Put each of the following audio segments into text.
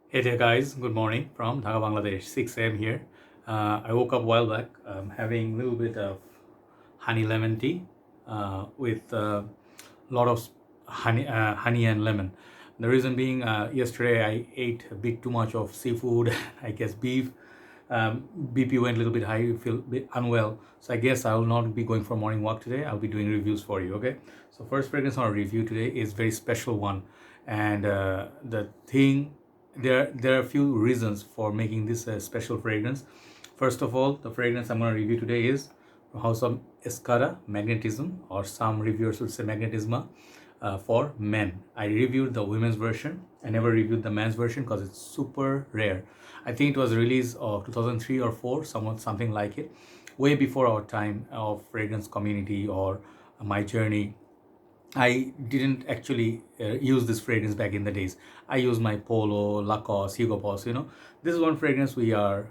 Hey there, guys. Good morning from Dhaka, Bangladesh. 6 a.m. here. I woke up a while back, having a little bit of honey lemon tea with a lot of honey and lemon. The reason being, yesterday I ate a bit too much of seafood, I guess beef. BP went a little bit high, you feel a bit unwell. So I guess I will not be going for morning walk today. I'll be doing reviews for you, okay? So first fragrance on our review today is very special one. And the thing, there are a few reasons for making this a special fragrance. First of all, the fragrance I'm going to review today is from House of Escada Magnetism, or some reviewers would say Magnetisma, for men. I reviewed the women's version. I never reviewed the men's version because it's super rare. I think it was released of 2003 or 4, something like it, way before our time of fragrance community or my journey. I didn't actually use this fragrance back in the days. I use my Polo, Lacoste, Hugo Boss. This is one fragrance we are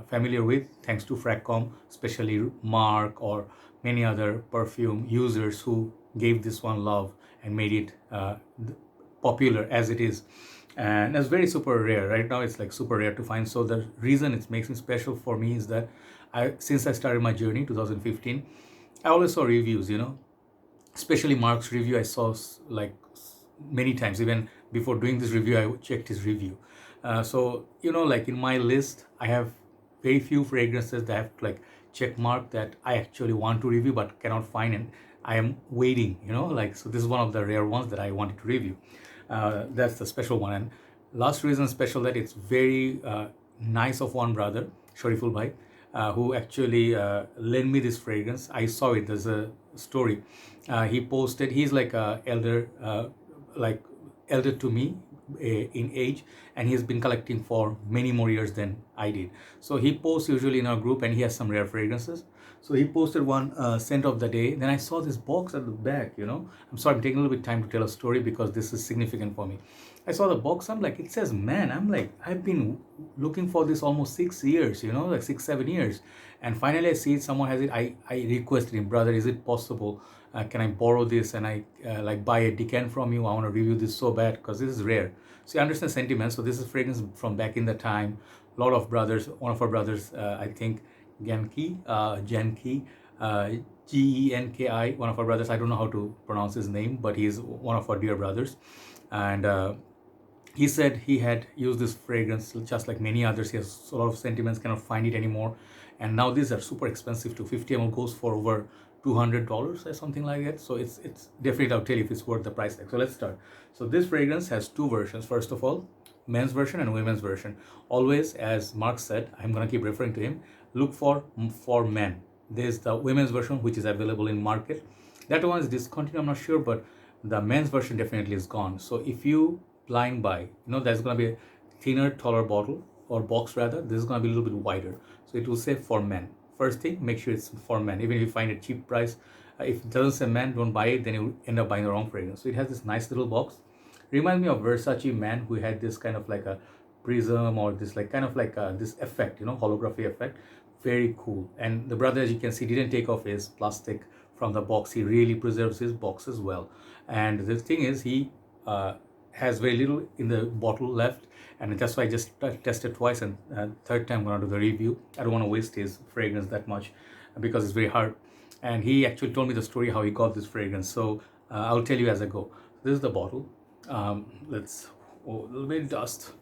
familiar with thanks to Fragcomm, especially Mark or many other perfume users who gave this one love and made it popular as it is. And it's very super rare. Right now, it's like super rare to find. So the reason it makes it special for me is that since I started my journey 2015, I always saw reviews. Especially Mark's review. I saw like many times. Even before doing this review, I checked his review. So like in my list, I have very few fragrances that have like check mark that I actually want to review but cannot find, and I am waiting. So this is one of the rare ones that I wanted to review. That's the special one. And last reason special, that it's very nice of one brother, Shariful Bhai, who actually lent me this fragrance. I saw it. There's a story. He posted. He's like like elder to me in age, and he's been collecting for many more years than I did. So he posts usually in our group, and he has some rare fragrances. So he posted one scent of the day. Then I saw this box at the back. I'm sorry, I'm taking a little bit time to tell a story because this is significant for me. I saw the box. I'm like, it says man. I'm like, I've been looking for this almost 6 years. Like 6-7 years, and finally I see it. Someone has it. I requested him, brother, is it possible? Can I borrow this and I like buy a decant from you? I want to review this so bad because this is rare. So you understand sentiment. So this is fragrance from back in the time. A lot of brothers, one of our brothers, I think Genki, Genki, one of our brothers. I don't know how to pronounce his name, but he's one of our dear brothers. And he said he had used this fragrance just like many others. He has a lot of sentiments, cannot find it anymore. And now these are super expensive too. 50 ml goes for over $200 or something like that. So it's definitely, I'll tell you if it's worth the price tag. So let's start. So this fragrance has two versions. First of all, men's version and women's version. Always, as Mark said, I'm gonna keep referring to him, look for men. There's the women's version which is available in market. That one is discontinued, I'm not sure, but the men's version definitely is gone. So if you blind buy, there's gonna be a thinner, taller bottle or box rather. This is gonna be a little bit wider. So it will say for men. First thing, make sure it's for men. Even if you find a cheap price, if it doesn't say men, don't buy it. Then you end up buying the wrong fragrance. So it has this nice little box. Reminds me of Versace Man, who had this kind of like a prism or this like kind of like this effect, holography effect. Very cool. And the brother, as you can see, didn't take off his plastic from the box. He really preserves his box as well. And the thing is, he has very little in the bottle left, and that's why I just tested twice, and third time I'm gonna do the review. I don't want to waste his fragrance that much because it's very hard. And he actually told me the story how he got this fragrance. So I'll tell you as I go. This is the bottle. Let's a little bit dust.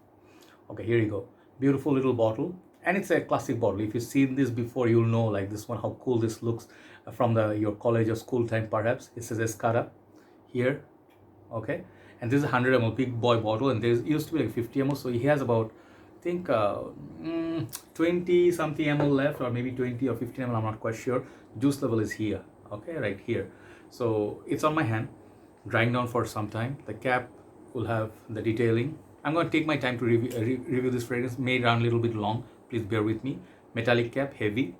Okay, here you go. Beautiful little bottle, and it's a classic bottle. If you've seen this before, you'll know like this one how cool this looks from your college or school time perhaps. It says Escada here. Okay, and this is 100 ml big boy bottle, and there used to be like 50 ml. So he has about, I think 20 something ml left, or maybe 20 or 15 ml, I'm not quite sure. Juice level is here, okay, right here. So it's on my hand, drying down for some time. The cap will have the detailing. I'm going to take my time to review this fragrance. May run a little bit long, please bear with me. Metallic cap, heavy.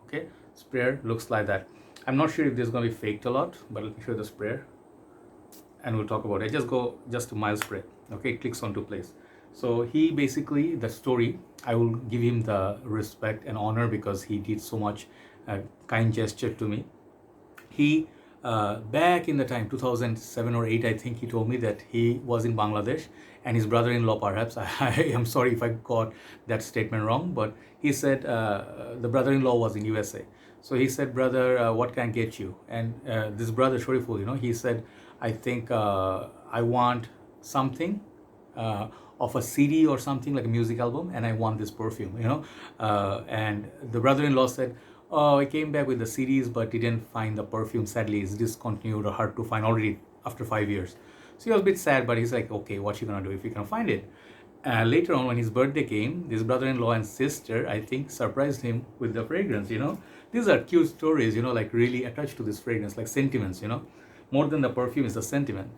Okay, sprayer looks like that. I'm not sure if this is going to be faked a lot, but let me show you the sprayer and we'll talk about it. Just a mild spray. Okay, it clicks onto place. So he basically, the story, I will give him the respect and honor because he did so much kind gesture to me. He Back in the time, 2007 or 8, I think he told me that he was in Bangladesh and his brother-in-law, perhaps, I am sorry if I got that statement wrong, but he said the brother-in-law was in USA. So he said, brother, what can I get you? And this brother, Shariful, he said, I think I want something of a CD or something like a music album, and I want this perfume. And the brother-in-law said, oh, I came back with the CDs but didn't find the perfume. Sadly, it's discontinued or hard to find already after 5 years. So he was a bit sad, but he's like, okay, what you gonna do if you can find it? Later on, when his birthday came, this brother-in-law and sister, I think, surprised him with the fragrance. These are cute stories, like really attached to this fragrance, like sentiments. More than the perfume is the sentiment.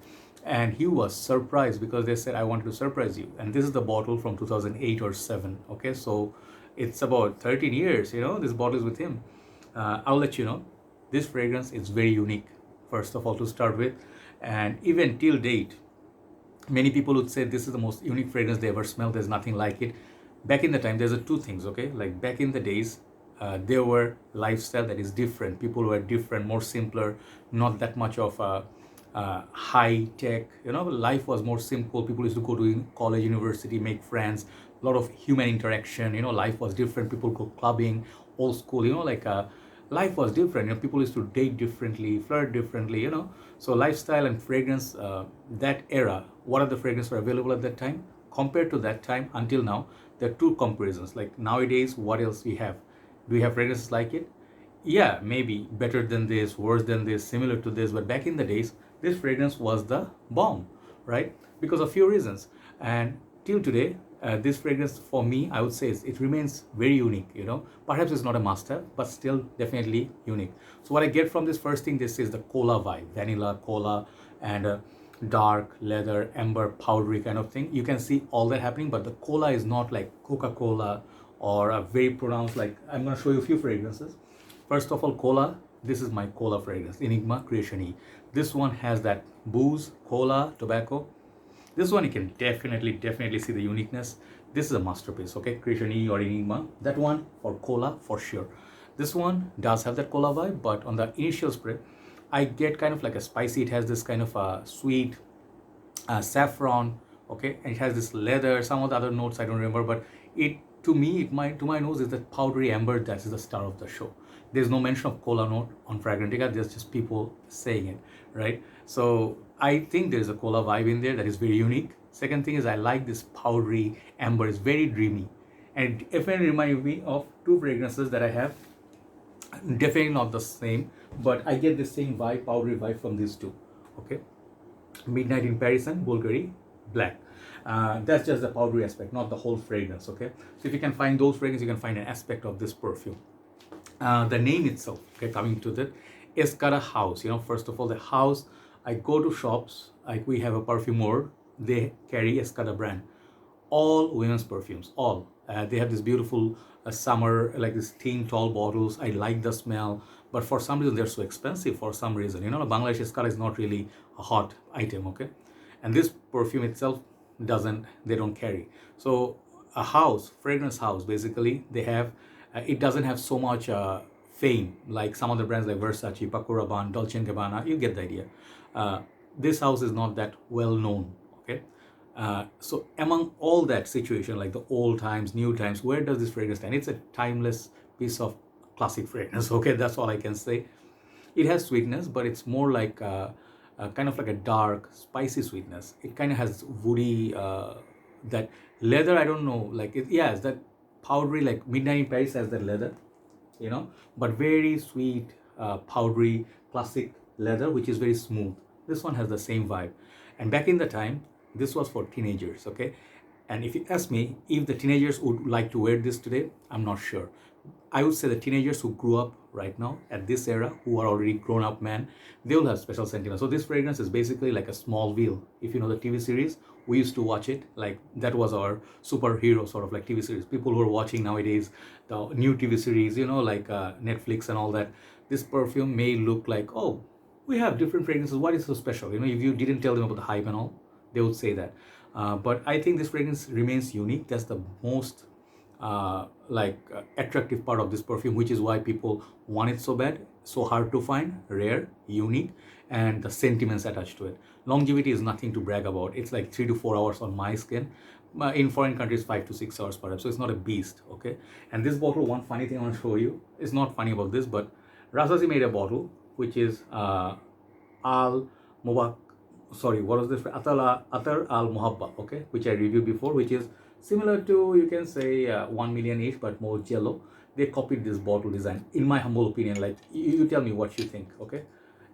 And he was surprised because they said, I wanted to surprise you. And this is the bottle from 2008 or 7. Okay, so it's about 13 years, this bottle is with him. I'll let you know, this fragrance is very unique, first of all, to start with. And even till date, many people would say this is the most unique fragrance they ever smelled. There's nothing like it. Back in the time, there's two things, okay? Like back in the days, there were lifestyle that is different. People were different, more simpler, not that much of high tech. Life was more simple. People used to go to college, university, make friends, a lot of human interaction. Life was different. People go clubbing, old school. Life was different. People used to date differently, flirt differently. So lifestyle and fragrance, that era, what are the fragrances were available at that time compared to that time until now? There are two comparisons. Like nowadays, what else we have? Do we have fragrances like it? Yeah, maybe better than this, worse than this, similar to this. But back in the days, this fragrance was the bomb, right? Because of few reasons. And till today, this fragrance for me, I would say it remains very unique. Perhaps it's not a must-have, but still definitely unique. So what I get from this first thing, this is the cola vibe, vanilla, cola, and dark leather, amber, powdery kind of thing. You can see all that happening, but the cola is not like Coca-Cola or a very pronounced, like I'm going to show you a few fragrances. First of all, cola. This is my cola fragrance, Enigma Creation E. This one has that booze, cola, tobacco. This one you can definitely see the uniqueness. This is a masterpiece, okay? Creation E or Enigma. That one for cola for sure. This one does have that cola vibe, but on the initial spray, I get kind of like a spicy. It has this kind of a sweet saffron, okay? And it has this leather, some of the other notes I don't remember, but it to my nose is that powdery amber that is the star of the show. There's no mention of cola note on Fragrantica. There's just people saying it, right? So I think there's a cola vibe in there that is very unique. Second thing is I like this powdery amber. It's very dreamy. And it definitely reminds me of two fragrances that I have. Definitely not the same, but I get the same vibe, powdery vibe from these two, okay? Midnight in Paris and Bulgari Black. That's just the powdery aspect, not the whole fragrance, okay? So if you can find those fragrances, you can find an aspect of this perfume. The name itself, okay, coming to that, Escada house. First of all, the house, I go to shops, like we have a perfumer, they carry Escada brand, all women's perfumes, all. They have this beautiful summer, like this thin, tall bottles. I like the smell, but for some reason they're so expensive. For some reason, Bangladesh Escada is not really a hot item, okay? And this perfume itself they don't carry. So a house, fragrance house, basically, they have. It doesn't have so much fame like some other brands like Versace, Paco Rabanne, Dolce & Gabbana. You get the idea. This house is not that well known, okay? So among all that situation, like the old times, new times, where does this fragrance stand? It's a timeless piece of classic fragrance, okay? That's all I can say. It has sweetness, but it's more like kind of like a dark, spicy sweetness. It kind of has woody, that leather, I don't know, like it's that powdery, like Midnight in Paris has that leather, but very sweet, powdery, classic leather, which is very smooth. This one has the same vibe. And back in the time, this was for teenagers, okay? And if you ask me if the teenagers would like to wear this today, I'm not sure. I would say the teenagers who grew up right now at this era, who are already grown up men, they will have special sentiments. So this fragrance is basically like a Smallville. If you know the TV series, we used to watch it. Like that was our superhero sort of like TV series. People who are watching nowadays the new TV series, like Netflix and all that. This perfume may look like, oh, we have different fragrances. What is so special? If you didn't tell them about the hype and all, they would say that. But I think this fragrance remains unique. That's the most attractive part of this perfume, which is why people want it so bad. So hard to find, rare, unique, and the sentiments attached to it. Longevity is nothing to brag about. It's like 3 to 4 hours on my skin. In foreign countries, 5 to 6 hours perhaps. So it's not a beast, okay? And this bottle, one funny thing I want to show you. It's not funny about this, but Rasazi made a bottle which is Al Mubak. Sorry, what was this? Atar Al Muhabba, okay? Which I reviewed before, which is similar to, you can say, 1 million each, but more jello. They copied this bottle design, in my humble opinion. Like, you tell me what you think, okay?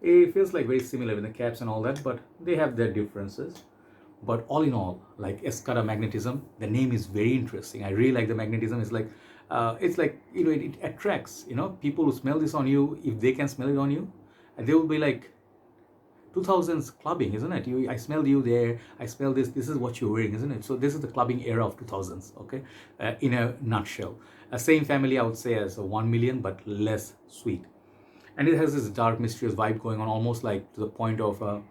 It feels like very similar with the caps and all that, but they have their differences. But all in all, like Escada Magnetism, the name is very interesting. I really like the magnetism. It's like, you know, it attracts, you know, people who smell this on you. If they can smell it on you, they will be like 2000s clubbing, isn't it? I smell you there. I smell this. This is what you're wearing, isn't it? So this is the clubbing era of 2000s, okay? In a nutshell. Same family, I would say, as 1 million, but less sweet. And it has this dark, mysterious vibe going on, almost like to the point of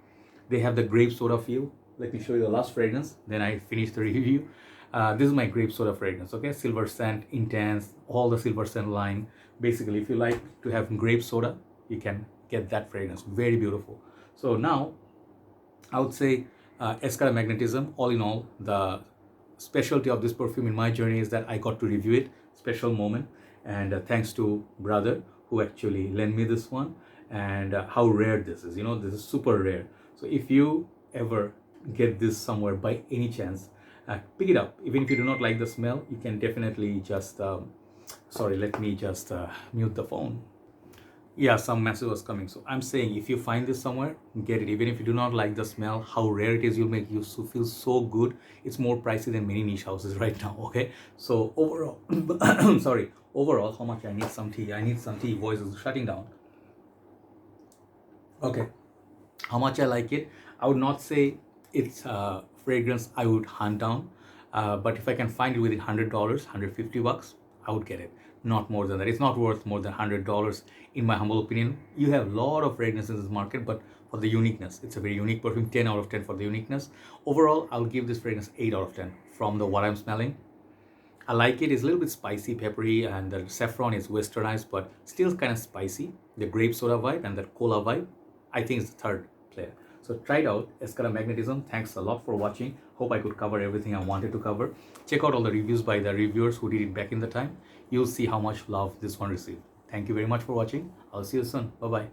they have the grape soda feel. Let me show you the last fragrance, then I finish the review. This is my grape soda fragrance, okay? Silver scent, intense, all the silver scent line. Basically, if you like to have grape soda, you can get that fragrance. Very beautiful. So now, I would say Escada Magnetism, all in all, the specialty of this perfume in my journey is that I got to review it. Special moment. And thanks to brother who actually lent me this one. And how rare this is. You know, this is super rare. So if you ever get this somewhere by any chance, pick it up. Even if you do not like the smell, you can definitely just sorry, let me just mute the phone. Yeah, some message was coming. So I'm saying, if you find this somewhere, get it. Even if you do not like the smell, how rare it is, you'll make you feel so good. It's more pricey than many niche houses right now, okay? So overall, sorry, overall, how much I need some tea. I need some tea. Voice is shutting down. Okay, how much I like it. I would not say it's a fragrance I would hunt down, but if I can find it within $100, $150, I would get it. Not more than that. It's not worth more than $100 in my humble opinion. You have a lot of fragrances in this market, but for the uniqueness, it's a very unique perfume. 10 out of 10 for the uniqueness. Overall, I'll give this fragrance 8 out of 10 from the what I'm smelling. I like it. It's a little bit spicy, peppery, and the saffron is westernized, but still kind of spicy. The grape soda vibe and the cola vibe, I think it's the third player. So try it out, Escada Magnetism. Thanks a lot for watching. Hope I could cover everything I wanted to cover. Check out all the reviews by the reviewers who did it back in the time. You'll see how much love this one received. Thank you very much for watching. I'll see you soon. Bye-bye.